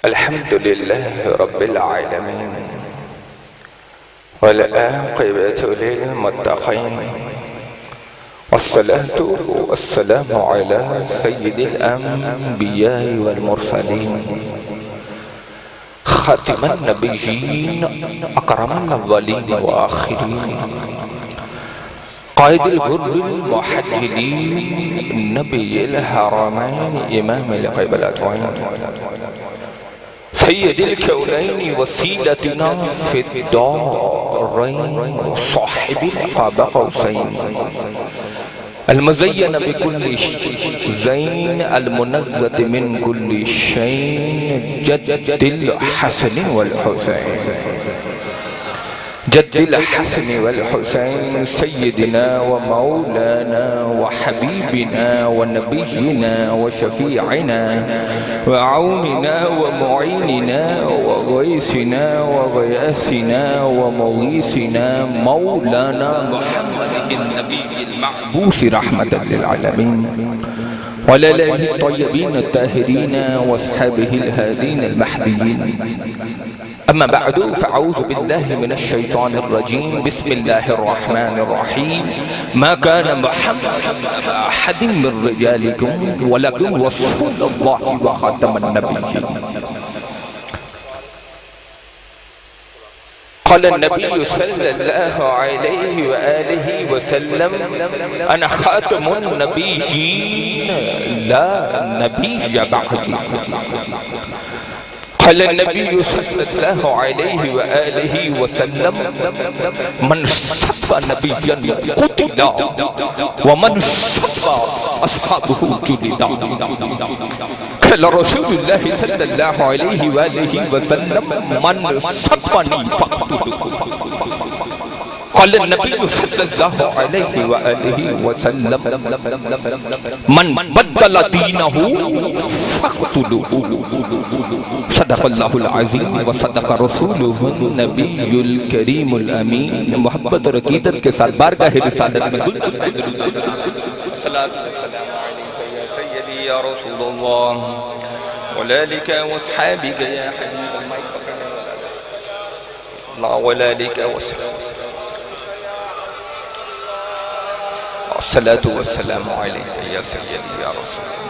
الحمد لله رب العالمين والعاقبة للمتقين والصلاة والسلام على سيد الأنبياء والمرسلين خاتم النبيين أكرم الأولين وآخرين قائد الغر المحجلين نبي الحرمين إمام القبلتين سيد الكونين وسيلتنا في الدارين صاحب القاب قوسين المزين بكل زين المنزة من كل شيء جد الحسن والحسين جد الحسن والحسين سيدنا ومولانا وحبيبنا ونبينا وشفيعنا وعوننا ومعيننا وغيثنا وغياثنا ومغيثنا مولانا محمد النبي المعبوث رحمة للعالمين وعلى آله الطيبين الطاهرين واصحابه الهادين المهديين أما بعد فأعوذ بالله من الشيطان الرجيم بسم الله الرحمن الرحيم ما كان محمد أحد من رجالكم ولكن رسول الله وخاتم النبيين قال النبي صلى الله عليه وآله وسلم أنا خاتم النبيين لا نبي بعدي قال النبي صلى الله عليه وآله وسلم من سب نبيا قتل ومن سب أصحابه جلد قال رسول الله صلى الله عليه وآله وسلم من سبني فاقتله قال النبي صلى الله عليه وآله وسلم من بدل دينه فاقتلوه صدق الله العظيم وصدق رسوله النبي الكريم الأمين محبت اور عقیدت کے ساتھ بارگاہ رسالت میں گلدستہ صلاة والسلام علیکہ یا سیدی یا رسول اللہ ولالک واصحابک یا حبیب اللہ ولالک واصحابک الصلاة والسلام علیکہ یا سیدی یا رسول اللہ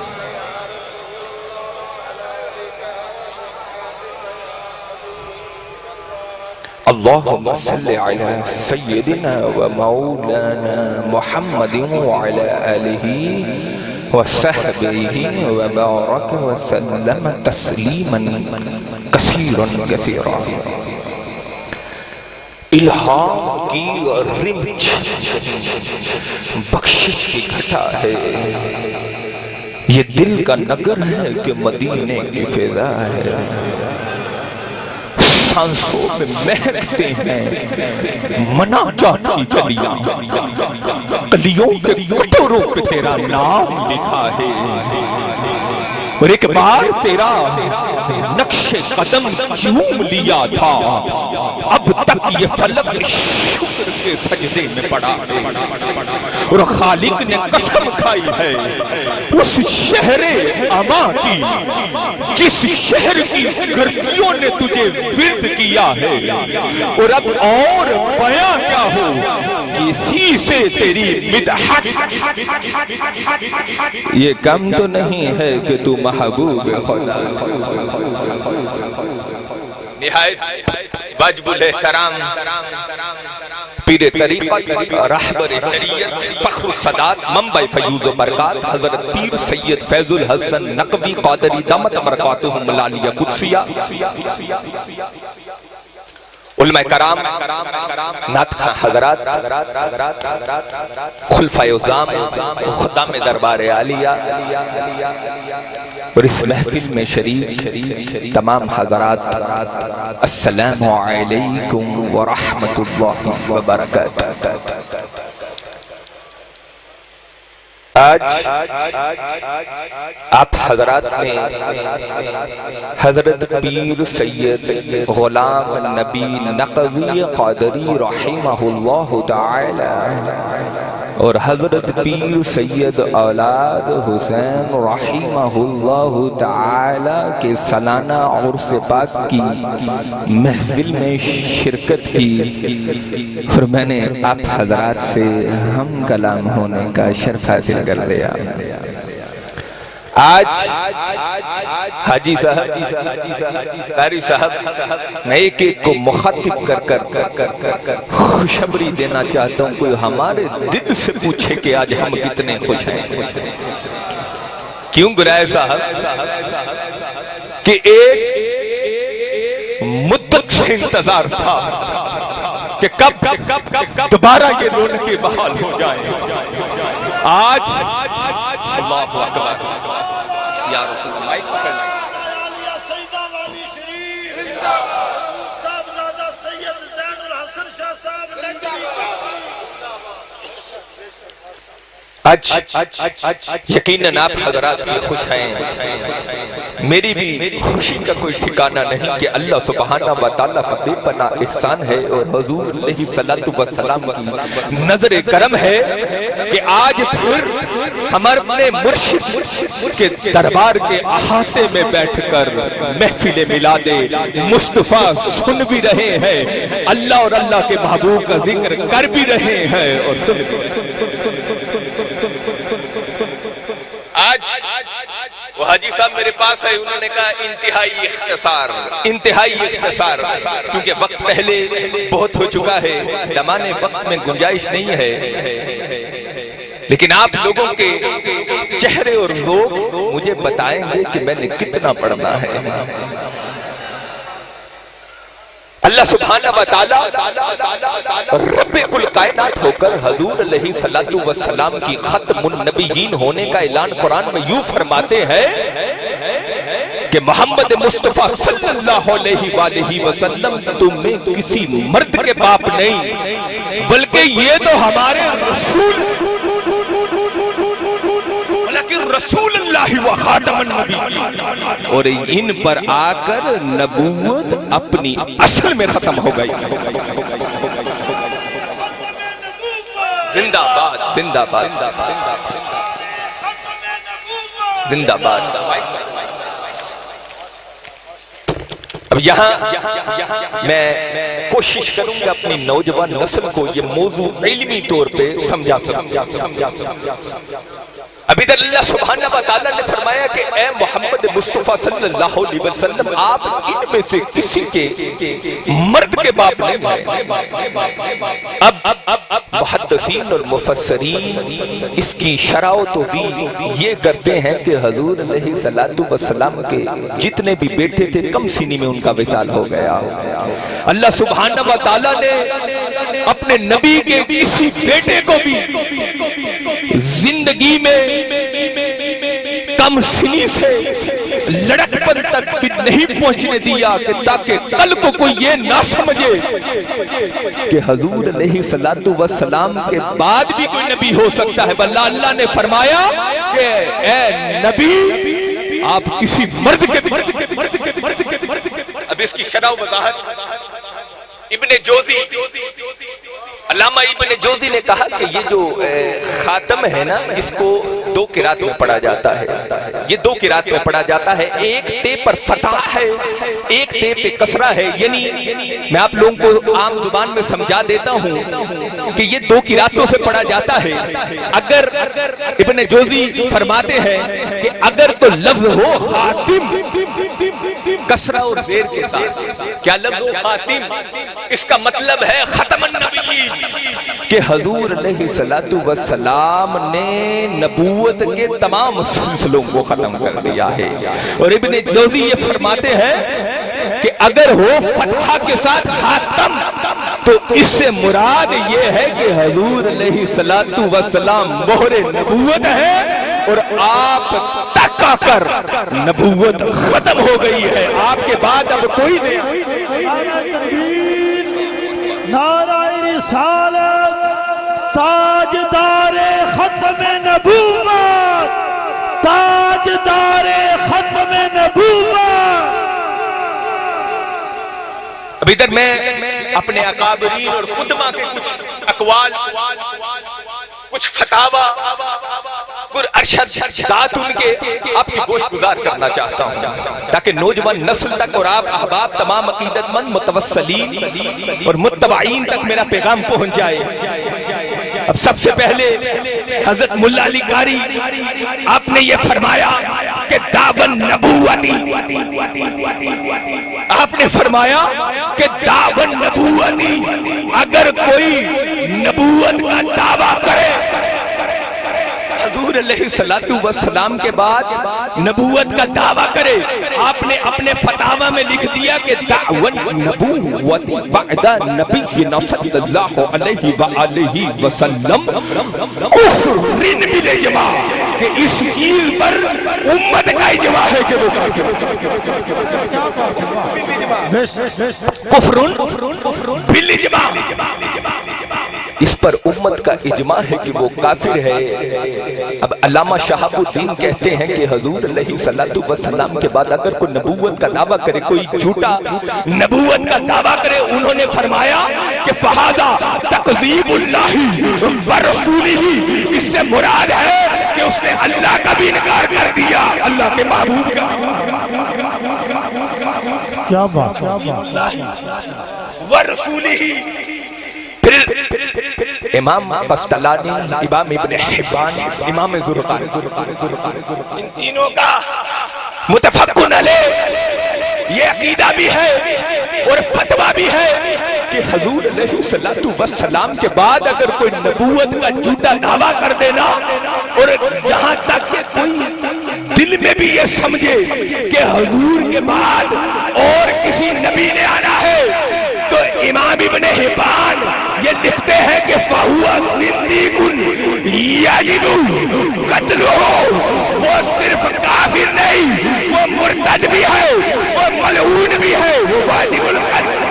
اللهم صل على سيدنا ومولانا محمد وعلى آله وصحبه وبارك وسلم تسليما كثيرا كثيرا الہام کی رمچ بخشش کی گھٹا ہے یہ دل کا نگر ہے کہ مدینے کی فضا ہے سانسوں میں مہکتے ہیں مناجات کی کلیاں کلیوں کے کٹوروں پہ تیرا نام لکھا ہے اور ایک بار تیرا نقش قدم چوم لیا تھا اب تک یہ فلک شکر کے سجدے میں پڑا ہے اور خالق نے قسم کھائی ہے اس شہر اما کی جس شہر کی گردیوں نے تجھے ورد کیا ہے اور اب اور بیاں کیا ہو کسی سے تیری مدحت یہ کم تو نہیں ہے کہ تو محبوب خدا نہایت واجب الاحترام پیر طریقت رہبر شریعت فخر السادات منبع فیوض و برکات حضرت پیر سید فیض الحسن نقوی قادری دامت برکاتہم العالیہ قدسیہ علماء کرام ناطق حضرات خلفائے عظام خدام دربار عالیہ اور اس محفل میں شریک تمام حضرات السلام علیکم ورحمت اللہ وبرکاتہ آج آپ حضرات نے حضرت پیر سید غلام نبی نقوی قادری رحمہ اللہ تعالی اور حضرت پیر سید اولاد حسین رحمہ اللہ تعالی کے سالانہ عرس پاک کی محفل میں شرکت کی، اور میں نے آپ حضرات سے ہم کلام ہونے کا شرف حاصل کر لیا۔ آج حاجی صاحب، قاری صاحب، میں ایک ایک کو مخاطب کر خوشخبری دینا چاہتا ہوں، کوئی ہمارے دل سے پوچھے کہ آج ہم کتنے خوش ہیں۔ کیوں گرائے صاحب کہ ایک مدت سے انتظار تھا کہ کب دوبارہ یہ رونقیں بحال ہو جائیں۔ آج اللہ اکبر یا رسول اللہ، مائک پکڑنا آج یقیناً آپ حضرات بھی خوش ہیں، میری بھی خوشی کا کوئی ٹھکانہ نہیں کہ اللہ سبحانہ و تعالیٰ کا بے پناہ احسان ہے اور حضور علیہ السلام کی نظر کرم ہے کہ آج پھر ہمارے مرشد کے دربار کے احاطے میں بیٹھ کر محفل میلاد مصطفیٰ سن بھی رہے ہیں، اللہ اور اللہ کے محبوب کا ذکر کر بھی رہے ہیں، اور آج وہ حاجی صاحب میرے پاس ہے، انہوں نے کہا انتہائی اختصار، کیونکہ وقت پہلے بہت ہو چکا ہے، دمانے وقت میں گنجائش نہیں ہے، لیکن آپ لوگوں کے چہرے اور ذوق مجھے بتائیں گے کہ میں نے کتنا پڑھنا ہے۔ اللہ سبحانہ و تعالیٰ رب کل کائنات ہو کر حضور علیہ السلام کی ختم النبیین ہونے کا اعلان قرآن میں یوں فرماتے ہیں کہ محمد مصطفیٰ صلی اللہ علیہ وآلہ وسلم تم میں کسی مرد کے باپ نہیں، بلکہ یہ تو ہمارے رسول اللہ و خاتم النبی، اور ان پر آ کر نبوت اپنی اصل میں ختم ہو گئی۔ زندہ باد، زندہ باد، زندہ باد۔ اب یہاں میں کوشش کروں گا اپنی نوجوان نسل کو یہ موضوع علمی طور پہ سمجھا سکوں۔ اب ادھر اللہ سبحانہ و تعالیٰ نے فرمایا کہ اے محمد مصطفیٰ صلی اللہ علیہ وسلم، آپ ان میں سے کسی کے مرد کے باپ نہیں ہیں۔ اب محدثین اور مفسرین اس کی شرح و توضیح یہ کرتے ہیں کہ حضور علیہ السلام کے جتنے بھی بیٹے تھے کم سنی میں ان کا وصال ہو گیا۔ اللہ سبحانہ و تعالیٰ نے اپنے نبی کے کسی بیٹے کو بھی زندگی میں کم سنی سے لڑک پر تک بھی نہیں پہنچنے دیا کہ تاکہ کل کو کوئی یہ نہ سمجھے کہ حضور علیہ السلام کے بعد بھی کوئی نبی ہو سکتا ہے، بلکہ اللہ نے فرمایا کہ اے نبی آپ کسی مرد کے اب اس کی شرح و وضاحت ابن جوزی، علامہ ابن جوزی نے کہا کہ یہ جو خاتم ہے نا، اس کو دو قرات میں پڑھا جاتا ہے، یہ دو قرات میں پڑھا جاتا ہے، ایک تے پر فتح ہے، ایک تے پہ کسرہ ہے، یعنی میں آپ لوگوں کو عام زبان میں سمجھا دیتا ہوں کہ یہ دو قراتوں سے پڑھا جاتا ہے۔ اگر ابن جوزی فرماتے ہیں کہ اگر تو لفظ ہو خاتم کسرہ اور زیر کے ساتھ، کیا لفظ ہو خاتم، اس کا مطلب ہے ختم النبیین، کہ حضور علیہ السلام نے نبوت کے تمام سلسلوں کو ختم کر دیا ہے۔ اور ابن جوزی یہ فرماتے ہیں کہ اگر ہو فتحہ کے ساتھ خاتم تو اس سے مراد یہ ہے کہ حضور علیہ السلام مہر نبوت ہے اور آپ تک آ کر نبوت ختم ہو گئی ہے، آپ کے بعد اب کوئی نہیں۔ نعرہ رسالت تاجدار ختم ختم نبوت، تاجدار ختم نبوت. اب ادھر میں اپنے اکابرین اور قدما کے کچھ اقوال، کچھ فتاوا، کچھ ارشادات ان کے آپ کی گوشت گزار کرنا چاہتا ہوں تاکہ نوجوان نسل تک اور آپ احباب تمام عقیدت مند متوسلین اور متبعین تک میرا پیغام پہنچ جائے. اب سب سے پہلے حضرت ملا علی قاری آپ نے یہ فرمایا کہ دعوت نبوتی، آپ نے فرمایا کہ دعوت نبوتی، اگر کوئی نبوت کا دعویٰ کرے، حضور علیہ السلام کے بعد نبوت کا دعویٰ کرے، آپ نے اپنے فتاوی میں لکھ دیا کہ دعوت نبوت بعد نبینا صلی اللہ علیہ وآلہ وسلم کفر بالاجماع، کہ اس چیز پر امت کا اجماع ہے کہ وہ کفر بالاجماع، اس پر امت کا اجماع ہے کہ وہ کافر ہے. اب علامہ شہاب الدین کہتے ہیں کہ حضور علیہ السلام کے بعد اگر کوئی نبوت کا دعویٰ کرے، کوئی جھوٹا نبوت کا دعویٰ کرے، انہوں نے فرمایا کہ فہذا تکذیب اللہ ورسولہ، اس سے مراد ہے کہ اس نے اللہ کا بھی انکار کر دیا، اللہ کے محبوب کا. کیا بات ورسولہ. پھر امام بسطلانی، امام ابن حبان، امام زرقانی، ان تینوں کا متفقن علیہ یہ عقیدہ بھی ہے اور فتویٰ بھی ہے کہ حضور علیہ السلام کے بعد اگر کوئی نبوت کا جھوٹا دعویٰ کر دینا، اور یہاں تک کہ کوئی دل میں بھی یہ سمجھے کہ حضور کے بعد اور کسی نبی نے آنا ہے، تو امام ابن حبان یہ لکھتے ہیں کہ فَهُوَ صِدِّيقٌ يَجِبُ قَتْلُهُ، وہ صرف کافر نہیں، وہ مرتد بھی ہے، وہ ملعون بھی ہے، وہ واجب القتل.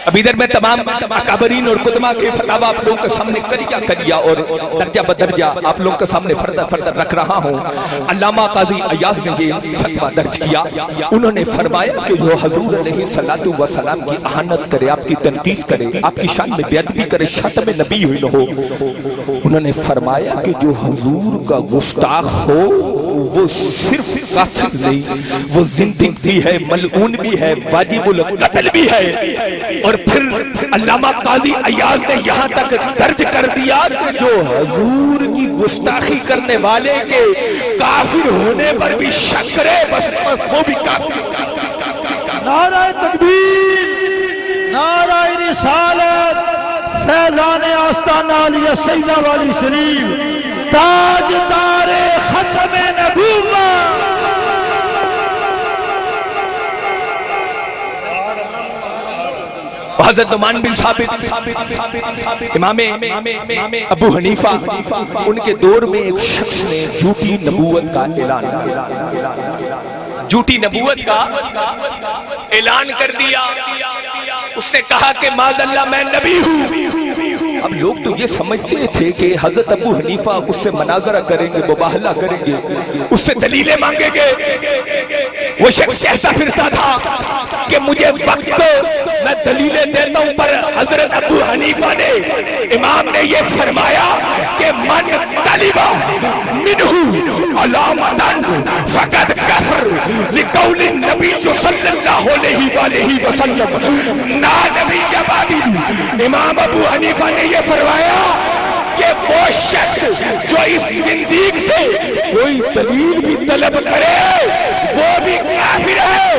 اب ادھر میں تمام اکابرین اور قدما کے فتاوی آپ لوگوں کے سامنے کریا اور درجہ بدرجہ آپ لوگوں کے سامنے فردر رکھ رہا ہوں. علامہ قاضی عیاض نے یہ فتویٰ درج کیا، انہوں نے فرمایا کہ جو حضور علیہ السلام کی اہانت کرے، آپ کی تنقید کرے، آپ کی شان میں بے ادبی کرے، شاتم نبی ہوئی نہ ہو، انہوں نے فرمایا کہ جو حضور کا گستاخ ہو وہ صرف کافر نہیں، وہ زندگ بھی ہے، ملعون بھی ہے، واجب القتل بھی ہے. اور پھر علامہ قاضی عیاض نے یہاں تک درج کر دیا کہ جو حضور کی گستاخی کرنے والے کے کافر ہونے پر بھی شک کرے، بس وہ بھی کافر. نعرہ تکبیر، نعرہ رسالت، فیضان آستانہ علیہ سیدہ والی شریف، تاجدار ختم نبوت. حضرت نعمان بن ثابت امام ابو حنیفہ، ان کے دور میں ایک شخص نے جھوٹی نبوت کا اعلان کر دیا. اس نے کہا کہ معاذ اللہ میں نبی ہوں. اب لوگ تو یہ سمجھتے تھے کہ حضرت ابو حنیفہ اس سے مناظرہ کریں گے، مباہلہ کریں گے، اس سے دلیلیں مانگیں گے. وہ شخص کہتا پھرتا تھا کہ مجھے وقت میں دلیلیں دیتا ہوں، پر حضرت ابو حنیفہ نے، امام نے یہ فرمایا کہ من طلب منہ علامتاً فقد کفر لقول النبی صلی اللہ علیہ وآلہ وسلم نا نبی بعدی. امام ابو حنیفہ نے یہ فرمایا کہ وہ شخص شخص جو اس زندگی سے کوئی دلیل بھی طلب کرے وہ بھی کافر ہے،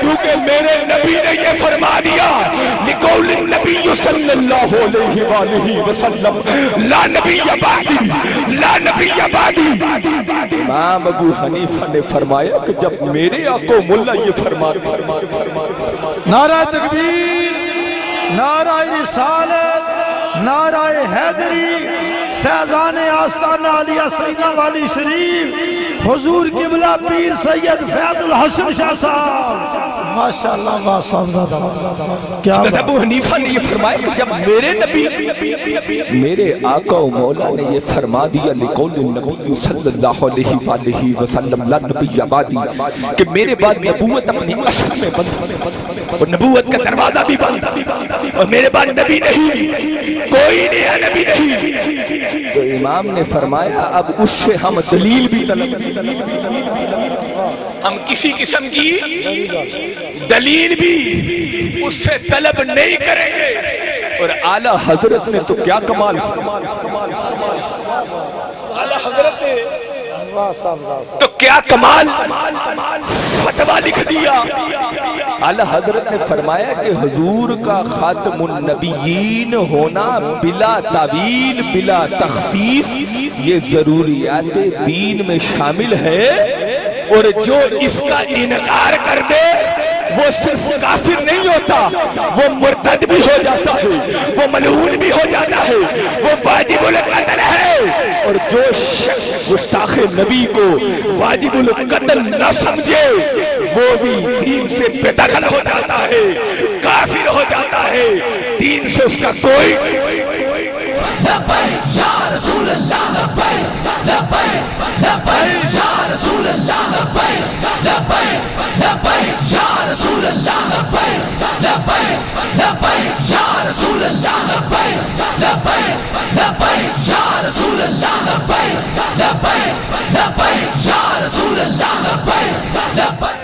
کیونکہ میرے نبی نے یہ فرما دیا لقول النبی صلی اللہ علیہ وآلہ وسلم لا نبی بعدی، لا نبی بعدی۔ امام ابو حنیفہ نے فرمایا کہ جب میرے آقا مولا یہ فرما نعرہ تکبیر، نعرہ رسالت، نعرہ حیدری، فیضان آستانہ علیہ سیدہ والی شریف، حضور قبلہ پیر سید فیض الحسن شاہ صاحب، ماشاءاللہ واہ صاحب کیا حضرت ابو حنیفہ نے یہ فرمایا کہ جب میرے نبی میرے آقا و مولا نے یہ فرما دیا لقول النبی صلی اللہ علیہ وآلہ وسلم لا نبی بعدی، کہ میرے بعد نبوت اپنی اصل میں بند اور نبوت کا دروازہ بھی بند اور میرے بعد نبی نہیں، کوئی نیا نبی نہیں، تو امام نے فرمایا اب اس سے ہم دلیل بھی طلب، ہم کسی قسم کی دلیل بھی اس سے طلب نہیں کریں گے۔ اور اعلیٰ حضرت نے تو کیا کمال، اعلیٰ حضرت نے تو کیا کمال فتویٰ لکھ دیا۔ اعلیٰ حضرت نے فرمایا کہ حضور کا خاتم النبیین ہونا بلا تعویل بلا تخفیف یہ ضروریات دین میں شامل ہے، اور جو اس کا انکار کر دے وہ صرف کافر نہیں ہوتا، وہ مرتد بھی ہو جاتا ہے، وہ ملعون بھی ہو جاتا ہے، وہ واجب القتل ہے، اور جو شخص گستاخ نبی کو واجب القتل نہ سمجھے وہ بھی دین سے بے دخل ہو جاتا ہے، کافر ہو جاتا ہے، دین سے اس کا کوئی لبیک یا رسول اللہ، لبیک لبیک لبیک یا رسول اللہ، لبیک لبیک لبیک یا رسول اللہ، لبیک لبیک لبیک یا رسول اللہ، لبیک لبیک لبیک یا رسول اللہ، لبیک لبیک لبیک یا رسول اللہ، لبیک لبیک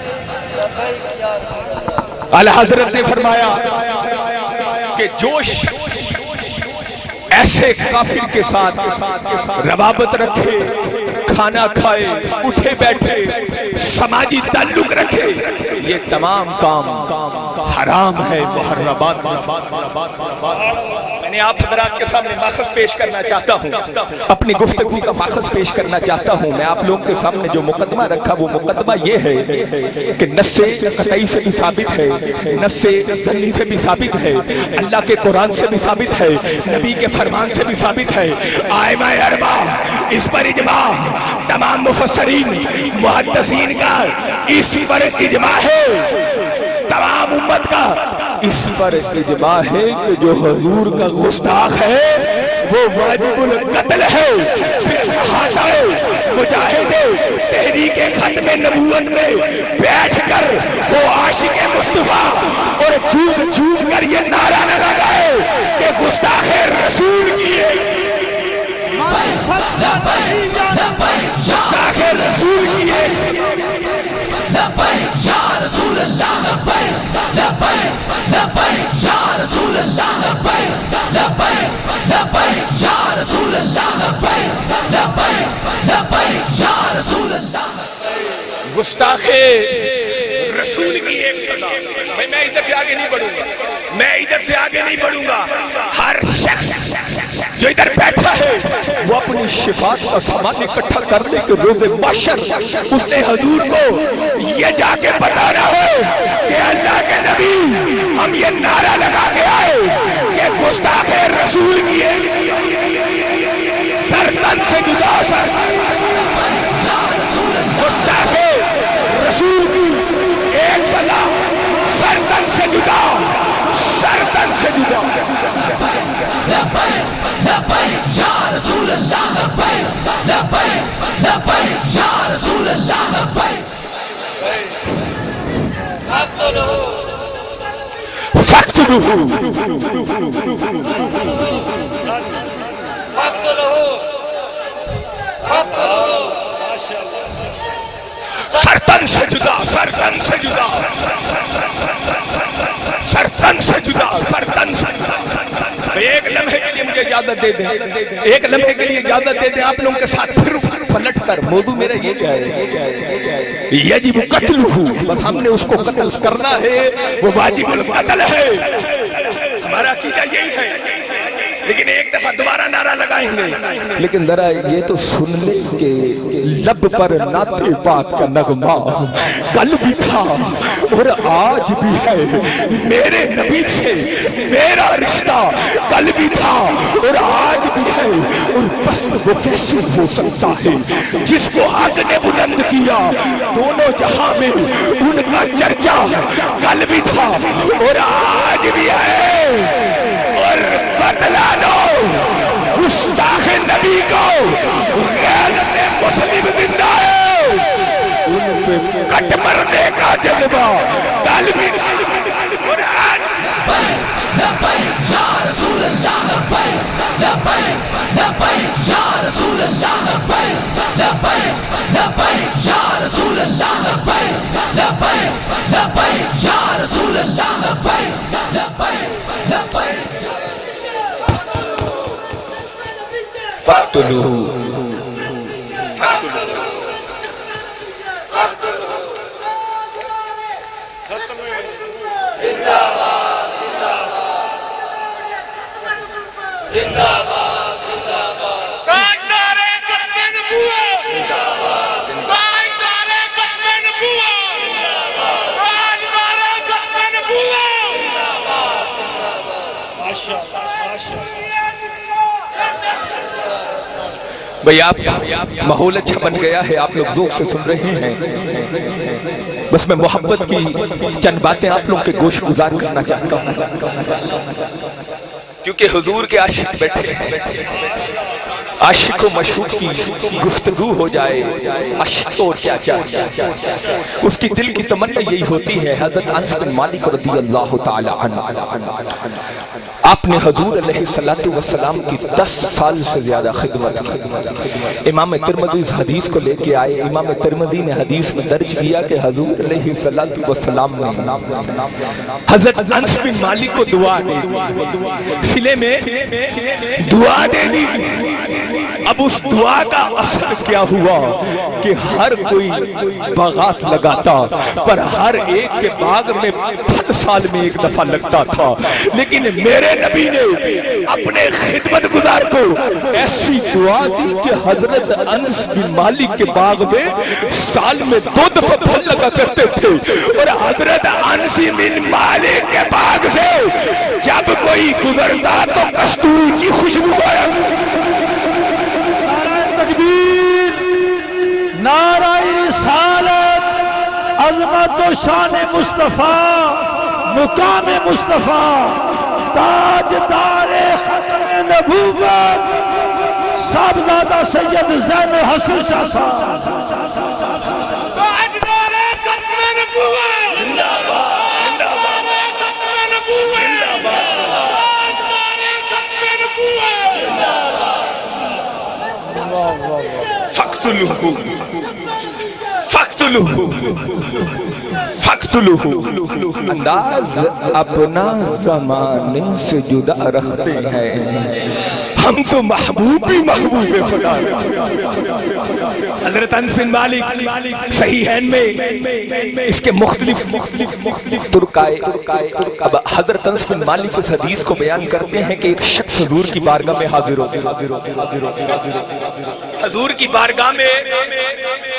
یا رسول اللہ۔ اعلیٰ حضرت نے فرمایا کہ جو شخص ایسے کافر کے ساتھ روابط رکھے، کھانا کھائے، اٹھے بیٹھے، سماجی تعلق رکھے، یہ تمام کام حرام ہے، محرمات۔ میں نے آپ حضرات کے سامنے ماخذ پیش کرنا چاہتا ہوں، اپنی گفتگو کا ماخذ پیش کرنا چاہتا ہوں۔ میں آپ لوگوں کے سامنے جو مقدمہ رکھا وہ مقدمہ یہ ہے کہ نص قطعی سے بھی ثابت ہے، نص ظنی سے بھی ثابت ہے، اللہ کے قرآن سے بھی ثابت ہے، نبی کے فرمان سے بھی ثابت ہے، ائمہ اربعہ اس پر اجماع، تمام مفسرین محدثین کا اس پر اجماع ہے، تمام امت کا اس پر اجماع ہے کہ جو حضور کا گستاخ ہے وہ واجب القتل ہے۔ پھر کہا ہے مجاہد تحریک ختم نبوت میں بیٹھ کر وہ عاشق مصطفیٰ اور جھوٹ جھوٹ کر یہ نعرہ نہ لگائے کہ گستاخ رسول کیے، گستاخ رسول کیے۔ لبیک یا رسول اللہ، لبیک لبیک لبیک یا رسول اللہ، لبیک لبیک لبیک یا رسول اللہ، لبیک لبیک لبیک یا رسول اللہ۔ گستاخ رسول کی ایک سزا، میں ادھر سے آگے نہیں بڑھوں گا، میں ادھر سے آگے نہیں بڑھوں گا۔ ہر شخص جو ادھر بیٹھا ہے وہ اپنی شفاعت کا سامان اکٹھا کرنے کے روز محشر اس نے حضور کو یہ جا کے بتانا ہے کہ اللہ کے نبی ہم یہ نعرہ لگا کے آئے کہ گستاخ رسول کی سرزن سے جدا سر، گستاخ رسول کی ایک سزا سرزن سے جدا، سرزن سے جدا۔ لبیک لبیک یا رسول اللہ، لبیک لبیک لبیک یا رسول اللہ، لبیک سرتن سے جدا، سرتن سے جدا، سرتن سے جدا، سرتن سے جدا۔ ایک لمحے کے لیے مجھے اجازت دے دیں، ایک لمحے کے لیے اجازت دے دیں آپ لوگوں کے ساتھ پھر پلٹ کر موضوع میرا یہ کیا ہے، یجب قتلہ، بس ہم نے اس کو قتل کرنا ہے، وہ واجب القتل ہے، ہمارا عقیدہ یہی ہے، لیکن ایک دفعہ دوبارہ نعرہ لگائیں گے، لیکن ذرا یہ تو سن لے کہ لب پر نعت پاک کا نغمہ کل بھی تھا اور آج بھی ہے، میرے نبی سے میرا رشتہ کل بھی تھا اور آج بھی ہے، اور پست وہ کیسے ہو سکتا ہے جس کو حق نے بلند کیا، دونوں جہاں میں ان کا چرچا کل بھی تھا اور آج بھی ہے، اور بتلا دو گستاخ نبی کو غیرت مسلم زندہ ہے، ان پہ کٹ مرنے کا جذبہ کل بھی اور آج لبیک یا رسول اللہ لبیک لبیک لبیک یا رسول اللہ لبیک لبیک لبیک یا رسول اللہ لبیک لبیک لبیک یا رسول اللہ لبیک لبیک لبیک فاقتلوہ بھئی آپ ماحول اچھا بن گیا ہے، آپ لوگ ذوق سے سن رہے ہیں، بس میں محبت کی چند باتیں آپ لوگ کے گوش گزار کرنا چاہتا ہوں، کیونکہ حضور کے عاشق بیٹھے ہیں، عاشق و مشہور کی گفتگو ہو جائے، عاشق اور کیا چاہتا، اس کی دل کی تمنا یہی ہوتی ہے۔ حضرت انس بن مالک رضی اللہ تعالی عنہ، آپ نے حضور علیہ السلام کی 10 سال سے زیادہ خدمت کی۔ امام ترمذی اس حدیث کو لے کے آئے، امام ترمذی نے حدیث میں درج کیا کہ حضور علیہ السلام نے حضرت انس بن مالک کو دعا دے دی، سلے میں دعا دے دی۔ اب اس دعا کا اثر کیا ہوا کہ ہر کوئی باغات لگاتا، پر ہر ایک کے باغ میں 5 سال میں ایک دفعہ لگتا تھا، لیکن میرے نبی نے اپنے خدمت گزار کو ایسی دعا دی کہ حضرت انس بن مالک کے باغ میں سال میں 2 دفعہ پھل لگا کرتے تھے، اور حضرت انس بن مالک کے باغ سے جب کوئی گزرتا تو کستوری کی خوشبو آیا۔ نعرہ رسالت، عظمت و شان مصطفیٰ، مقام مصطفیٰ، تاجدار ختم نبوت، صاحبزادہ سید زین الحسن شاہ صاحب، تاجدار ختم نبوت، زندہ باد، تاجدار ختم نبوت، تاجدار ختم نبوت، فاقتلوہ فاقتلوہ فاقتلوہ، انداز اپنا زمانے سے جدا رکھتے ہیں، ہم تو محبوب بھی محبوب خدا۔ حضرت انس بن مالک صحیحین میں اس کے مختلف ترکائے، اب حضرت انس بن مالک اس حدیث کو بیان کرتے ہیں کہ ایک شخص حضور کی بارگاہ میں حاضر ہو گیا، حضور کی بارگاہ میں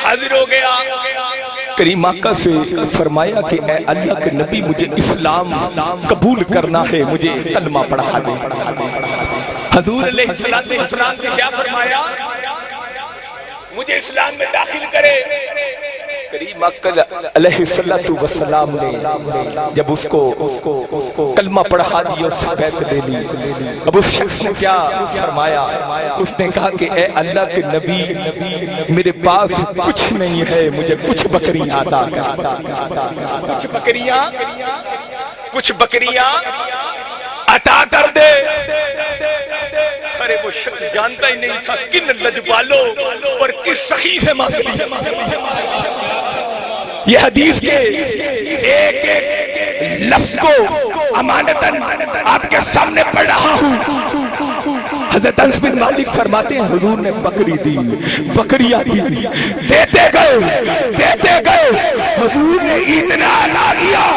حاضر ہو گیا، کریم آقا سے فرمایا کہ اے اللہ کے نبی مجھے اسلام قبول کرنا ہے، مجھے کلمہ پڑھا دے۔ حضور علیہ السلام سے کیا فرمایا؟ مجھے اسلام میں داخل کرے۔ کریم آقا علیہ السلام نے جب اس کو کلمہ پڑھا دیا، اس سے بیعت لے لی، اب اس شخص نے کیا فرمایا؟ اس نے کہا کہ اے اللہ کے نبی میرے پاس کچھ نہیں ہے، مجھے کچھ بکریاں عطا کر، کچھ بکریاں عطا کر دے۔ ارے وہ شخص جانتا ہی نہیں تھا کن لجبالوں اور کس سخی سے مانگ لی۔ یہ حدیث کے ایک ایک لفظ کو امانتاً آپ کے سامنے پڑھ رہا ہوں۔ حضرت انس بن مالک فرماتے ہیں حضور نے بکری دی، بکریاں دی، دیتے گئے حضور نے اتنا عطا کیا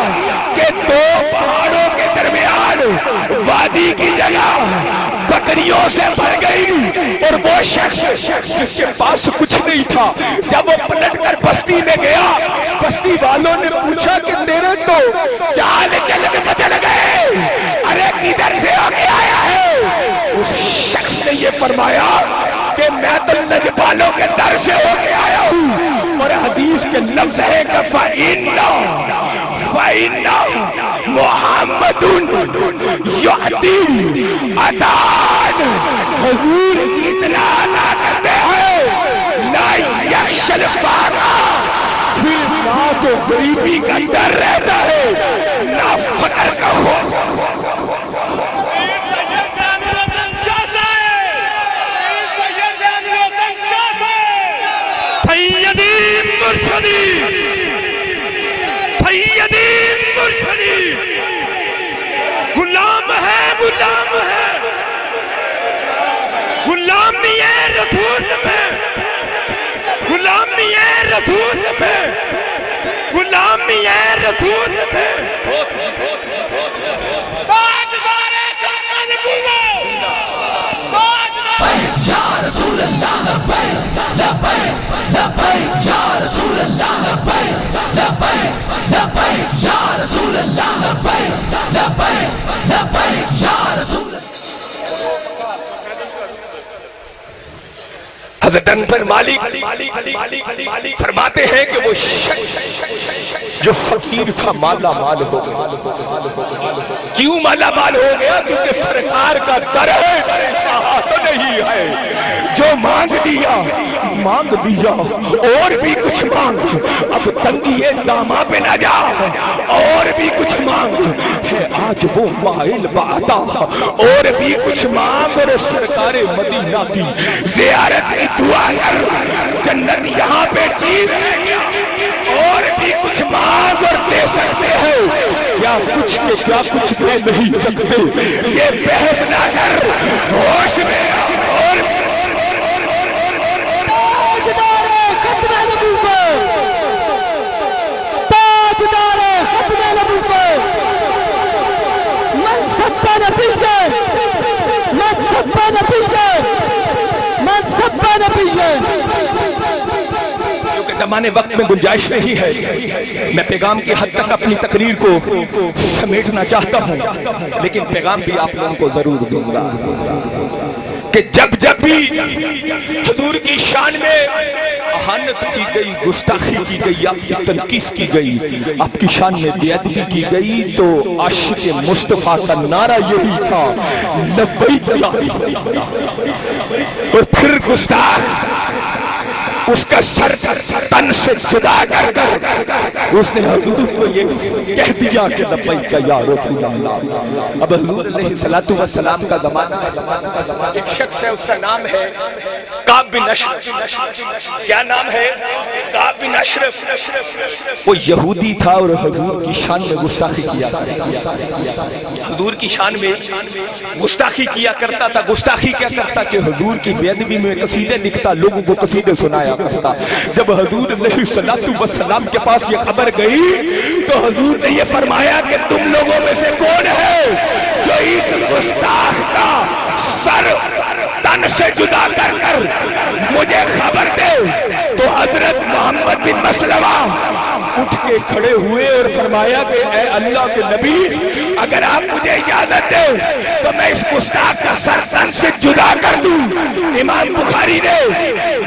کہ 2 پہاڑوں کے درمیان وادی کی جگہ بکریوں سے بھر گئی، اور وہ شخص جس کے پاس کچھ نہیں تھا جب وہ پلٹ کر بستی میں گیا، بستی والوں نے پوچھا کہ تیرے تو چال چل کے بدل گئے، ارے کدھر سے ہو کے آیا ہے؟ اس شخص نے یہ فرمایا کہ میں تو نجبالوں کے در سے ہو کے آیا ہوں، اور حدیث کے لفظ ہے کہ فَإِنَّ محمد یعطی عطان، حضور اتنا عطا کرتے ہیں لا یخشى الفقر، پھر نہ تو غریبی کا ڈر رہتا ہے نہ فقر کا خوف۔ سیدی مرشدی غلام ہے غلامی رسول میں، غلامی رسول میں، غلامی رسول میں، تاجدار ختم نبوت، یا رسول اللہ لبیک لبیک لبیک یا رسول اللہ لبیک لبیک لبیک یا رسول اللہ لبیک لبیک لبیک یا رسول اللہ۔ حضرت انس بن مالک فرماتے ہیں کہ وہ شخص جو فقیر تھا مالا مال ہو گیا۔ کیوں مالا مال ہو گیا؟ کیونکہ سرکار کا در ہے، شاہ تو نہیں ہے۔ جو مانگ دیا اور بھی کچھ مانگ، اب تنگی داماں پہ نہ جا، اور بھی کچھ مانگ ہے آج وہ مائل بعطا، اور بھی کچھ مانگ، اور سرکار مدینہ کی زیارت کی دعا کر، جنت یہاں پہ چیز ہے، اور بھی کچھ مانگ اور دے سکتے ہو، کیا کچھ کے کیا کچھ دے نہیں سکتے، یہ بحث نہ کر، ہوش میں اور کیونکہ زمانے وقت میں گنجائش نہیں ہے، میں پیغام کی حد تک اپنی تقریر کو سمیٹنا چاہتا ہوں، لیکن پیغام بھی آپ لوگوں کو ضرور دوں گا کہ جب بھی حضور کی شان میں اہانت کی گئی، گستاخی کی گئی، آپ کی تنقیص کی گئی، آپ کی شان میں بے ادبی کی گئی، تو عاشق مصطفیٰ کا نعرہ یہی تھا لبیک یا رسول اللہ، اور پھر گستاخ اس کا سر تن سے جدا کر کر اس نے حضور کو یہ کہہ دیا کہ لبیک یا رسول اللہ۔ اب حضور علیہ السلام کا زمانہ ہے، ایک شخص ہے، اس کا نام ہے کعب بن اشرف۔ کیا نام ہے؟ کعب بن اشرف۔ وہ یہودی تھا اور حضور کی شان میں گستاخی کیا کرتا، حضور کی شان میں گستاخی کیا کرتا تھا۔ گستاخی کیا کرتا کہ حضور کی بے ادبی میں قصیدے لکھتا، لوگوں کو قصیدے سنایا کرتا۔ جب حضور علیہ السلام کے پاس یہ خبر گئی تو حضور نے یہ فرمایا کہ تم لوگوں میں سے کون ہے جو اس گستاخ کا سر تن سے جدا کر کر مجھے خبر دے؟ تو حضرت محمد بن مسلمہ اٹھ کے کھڑے ہوئے اور فرمایا کہ اے اللہ کے نبی، اگر آپ مجھے اجازت دیں تو میں اس گستاخ کا سر تن سے جدا کر دوں۔ امام بخاری نے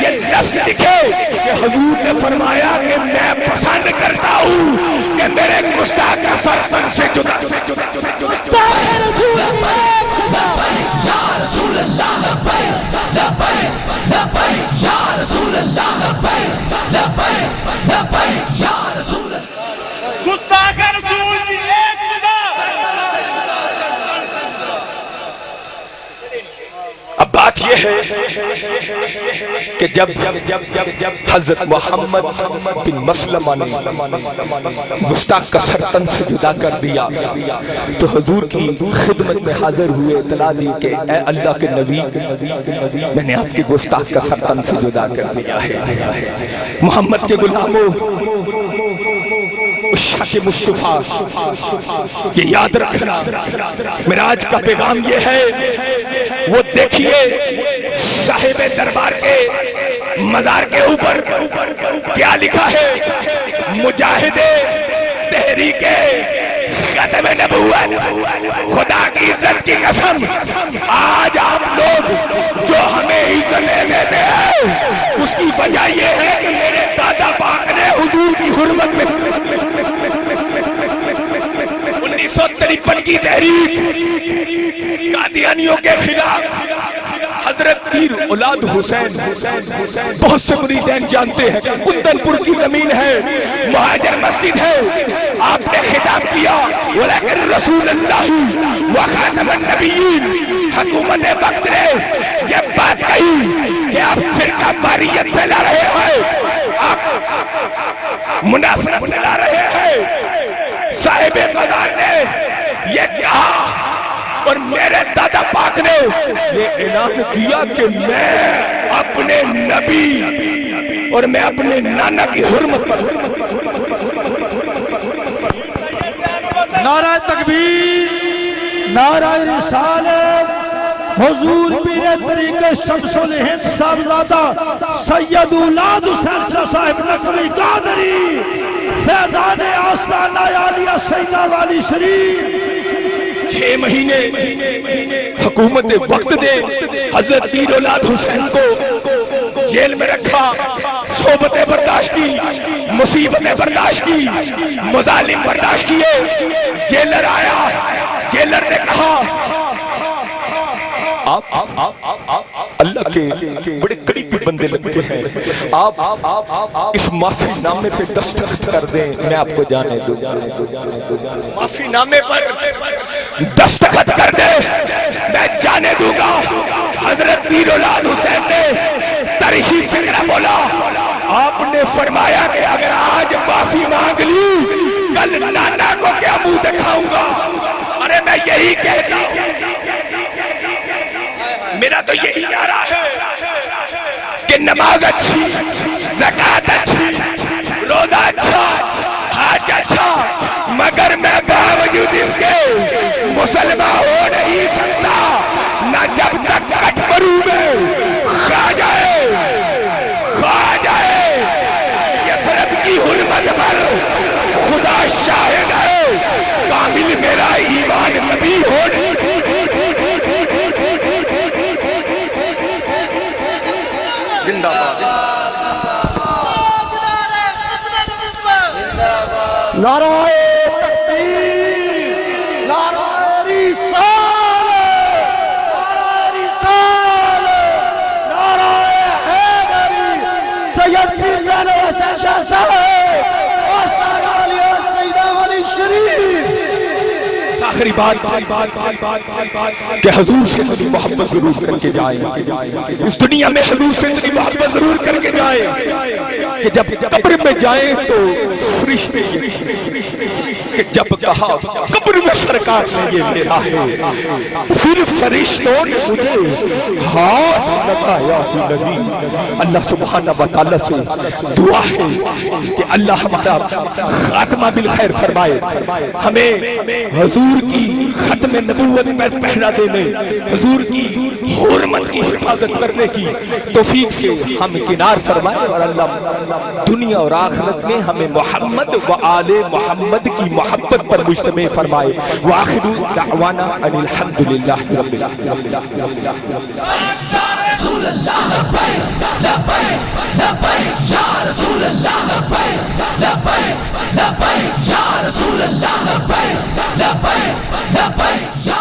یہ لفظ لکھے کہ حضور نے فرمایا کہ میں پسند کرتا ہوں کہ میرے گستاخ کا سر تن سے جدا۔ یا رسول اللہ لبیک لبیک لبیک یا رسول اللہ لبیک لبیک لبیک یا رسول اللہ۔ گستاخ رسول کی ایک سزا۔ اب بات یہ ہے کہ جب حضرت محمد بن مسلمہ نے مشتاق کا سر تن سے جدا کر دیا تو حضور کی خدمت میں حاضر ہوئے، اطلاع دی کہ اے اللہ کے نبی، میں نے آپ کے گستاخ کا سر تن سے جدا کر دیا ہے۔ محمد کے غلاموں، اشاق مصطفیٰ، یہ یاد رکھنا، معراج کا پیغام یہ ہے۔ وہ دیکھیے صاحب دربار کے مزار کے اوپر کیا لکھا ہے؟ مجاہد تحریک ختم نبوت، خدا کی عزت کی قسم، آج آپ لوگ جو ہمیں عزت دیتے ہیں اس کی وجہ یہ ہے کہ میرے دادا پاک نے حضور کی حرمت میں 1953 کی تحریک قادیانیوں کے خلاف حضرت پیر اولاد حسین، بہت سے مریدین جانتے ہیں کہ کندن پور کی زمین ہے، مہاجر مسجد ہے، آپ نے خطاب کیا ولیکن رسول اللہ و خاتم النبیین، حکومت وقت نے یہ بات کہی کہ آپ فرقہ واریت پھیلا رہے ہیں، آپ منافرت پھیلا رہے ہیں۔ صاحب مزار نے یہ کہا اور میرے دادا پاک نے یہ اعلان کیا کہ میں اپنے نبی اور میں اپنے نانا کی حرمت پر نعرہ تکبیر، نعرہ رسالت، حضور پیر طریق شمس الہند صاحبزادہ سید اولاد حسین شاہ صاحب نقوی قادری فیضان آستانہ عالیہ سیدہ والی شریف 6 مہینے حکومت وقت دے حضرت پیر اولاد حسین کو جیل میں رکھا، صحبتیں برداشت کی، مصیبتیں برداشت کی، مظالم برداشت کیے۔ جیلر آیا، جیلر نے کہا آپ اللہ کے بڑے قریبی بندے لگتے ہیں، آپ اس معافی نامے پہ دستخط کر دیں، میں آپ کو جانے دوں، معافی نامے پر دستخط کر دیں، میں جانے دوں گا۔ حضرت پیر اولاد حسین نے تاریخی فکرہ بولا، آپ نے فرمایا کہ اگر آج معافی مانگ لی کل نانا کو کیا منہ دکھاؤں گا؟ ارے میں یہی کہتا ہوں، میرا تو یہی ارادہ ہے کہ نماز اچھی، زکاة اچھی، روزہ اچھا، حج اچھا، مگر میں باوجود اس کے مسلمان ہو نہیں سکتا نہ جب تک کٹمرو میں کھا جائے یسرب کی حرمت پر خدا شاہد ہے، کامل میرا ایمان نبی ہو نہیں۔ زندہ باد۔ نعرہ تکبیر، نعرہ رسالت، نعرہ حیدری، سید پیر زین الحسین شاہ صاحب آستانہ عالیہ سیدہ والی شریف۔ آخری بات کہ حضور سے اتنی محبت ضرور کر کے جائیں، اس دنیا میں حضور سے اتنی محبت ضرور کر کے جائیں کہ جب قبر میں جائیں تو فرشتے کہ جب کہا قبر میں سرکار نے یہ میرا ہے، پھر فرشتوں نے مجھے ہاتھ لگایا ہی نہیں۔ اللہ سبحانہ وتعالی سے دعا ہے کہ اللہ ہمارا خاتمہ بالخیر فرمائے، ہمیں حضور کی ختم نبوت پر پہرا دینے، حضور کی حرمت کی حفاظت کرنے کی توفیق سے ہم کنار فرمائے، اور اللہ دنیا اور آخرت میں ہمیں محمد و آل محمد کی محبت پر مجتمع فرمائے۔ وآخر دعوانا ان الحمدللہ رب العالمین۔ رسول اللہ لبیک لبیک لبیک یا رسول اللہ لبیک لبیک لبیک یا رسول اللہ لبیک لبیک لبیک یا